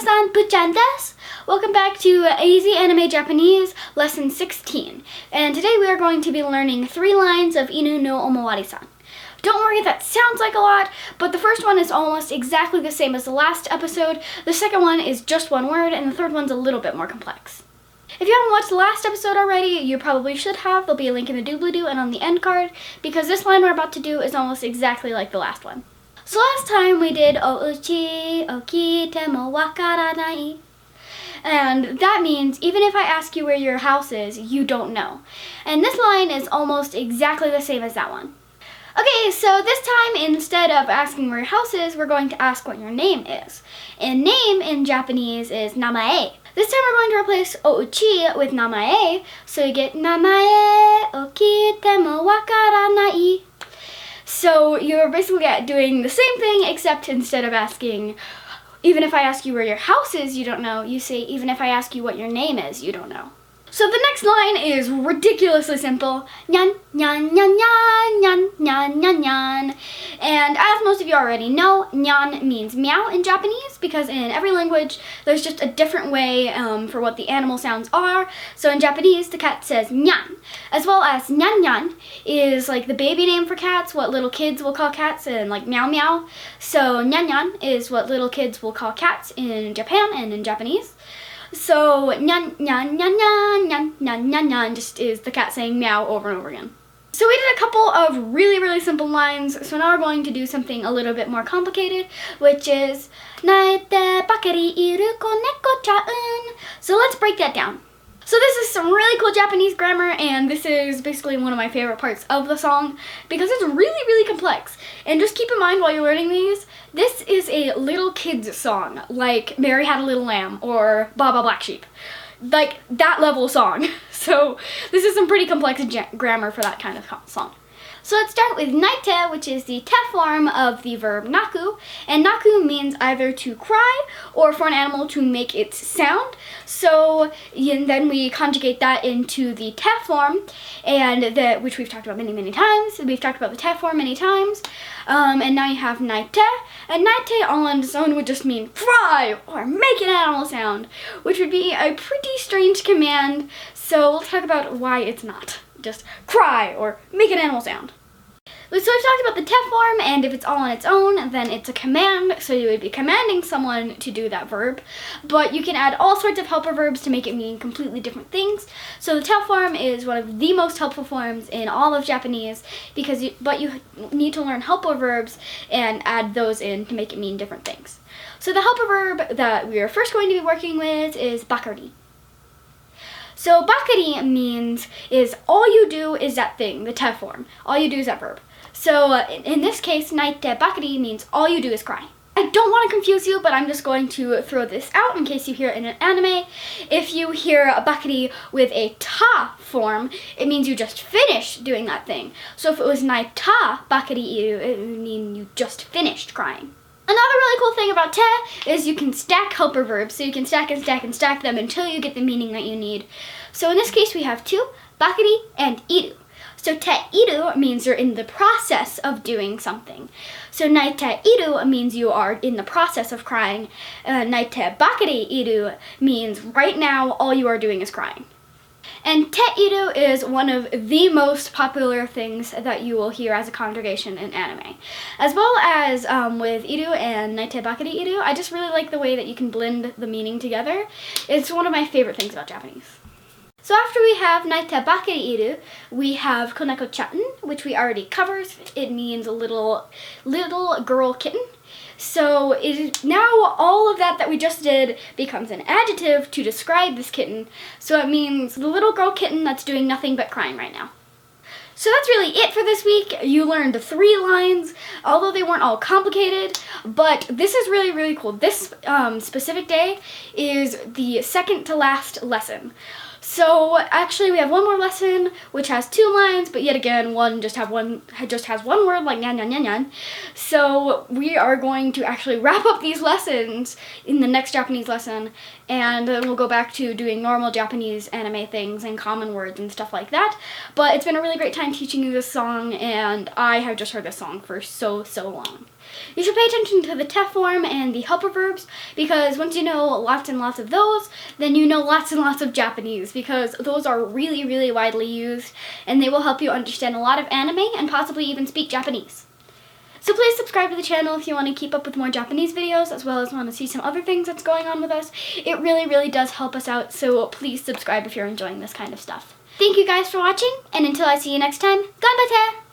Omawarisan pt4. Welcome back to Easy Anime Japanese, Lesson 16. And today we are going to be learning 3 lines of Inu no Omawarisan. Don't worry, that sounds like a lot, but the first one is almost exactly the same as the last episode. The second one is just one word, and the third one's a little bit more complex. If you haven't watched the last episode already, you probably should have. There'll be a link in the doobly-doo and on the end card, because this line we're about to do is almost exactly like the last one. So last time we did o-uchi, o-kiite mo wakaranai. And that means even if I ask you where your house is, you don't know. And this line is almost exactly the same as that one. Okay, so this time instead of asking where your house is, we're going to ask what your name is. And name in Japanese is namae. This time we're going to replace o-uchi with namae, so you get namae o kiite mo wakaranai. So you're basically doing the same thing, except instead of asking, even if I ask you where your house is, you don't know, you say, even if I ask you what your name is, you don't know. So the next line is ridiculously simple. Nyan, nyan, nyan, nyan, nyan, nyan, nyan, nyan. And as most of you already know, nyan means meow in Japanese, because in every language, there's just a different way for what the animal sounds are. So in Japanese, the cat says nyan. As well as nyan nyan is like the baby name for cats, what little kids will call cats, and like meow meow. So nyan nyan is what little kids will call cats in Japan and in Japanese. So nyan nyan nyan nyan nyan nyan nyan nyan just is the cat saying meow over and over again. So we did a couple of really simple lines, so now we're going to do something a little bit more complicated, which is naite, bakari, ko-neko-chan. So let's break that down. So this is some really cool Japanese grammar, and this is basically one of my favorite parts of the song because it's really complex. And just keep in mind while you're learning these, this is a little kid's song, like Mary Had a Little Lamb or Baba Black Sheep. Like that level song. So this is some pretty complex grammar for that kind of song. So let's start with naite, which is the te form of the verb naku. And naku means either to cry or for an animal to make its sound. So and then we conjugate that into the te form, and which we've talked about many times. We've talked about the te form many times. And now you have naite. And naite all on its own would just mean cry or make an animal sound, which would be a pretty strange command. So we'll talk about why it's not just cry or make an animal sound. So we've talked about the te form, and if it's all on its own, then it's a command, so you would be commanding someone to do that verb. But you can add all sorts of helper verbs to make it mean completely different things. So the te form is one of the most helpful forms in all of Japanese, but you need to learn helper verbs and add those in to make it mean different things. So the helper verb that we are first going to be working with is bakari. So bakari means is all you do is that thing, the te form. All you do is that verb. So in this case, naite bakari means all you do is cry. I don't want to confuse you, but I'm just going to throw this out in case you hear it in an anime. If you hear a bakari with a ta form, it means you just finished doing that thing. So if it was naite bakari, it would mean you just finished crying. Another really cool thing about te is you can stack helper verbs, so you can stack and stack and stack them until you get the meaning that you need. So in this case we have 2, bakari and iru. So te iru means you're in the process of doing something. So naite iru means you are in the process of crying. Naite bakari iru means right now all you are doing is crying. And te iru is one of the most popular things that you will hear as a conjugation in anime. As well as with iru and naite bakari iru, I just really like the way that you can blend the meaning together. It's one of my favorite things about Japanese. So after we have naite bakari iru, we have konekochan, which we already covered. It means a little girl kitten. So now all of that we just did becomes an adjective to describe this kitten. So it means the little girl kitten that's doing nothing but crying right now. So that's really it for this week. You learned 3 lines, although they weren't all complicated, but this is really cool. This specific day is the second to last lesson. So actually we have one more lesson which has 2 lines, but yet again one just has one word like nyan nyan nyan nyan. So we are going to actually wrap up these lessons in the next Japanese lesson, and then we'll go back to doing normal Japanese anime things and common words and stuff like that. But it's been a really great time teaching you this song, and I have just heard this song for so long. You should pay attention to the te form and the helper verbs, because once you know lots and lots of those, then you know lots and lots of Japanese, because those are really, really widely used, and they will help you understand a lot of anime and possibly even speak Japanese. So please subscribe to the channel if you want to keep up with more Japanese videos, as well as want to see some other things that's going on with us. It really, really does help us out, so please subscribe if you're enjoying this kind of stuff. Thank you guys for watching, and until I see you next time, ganbatte!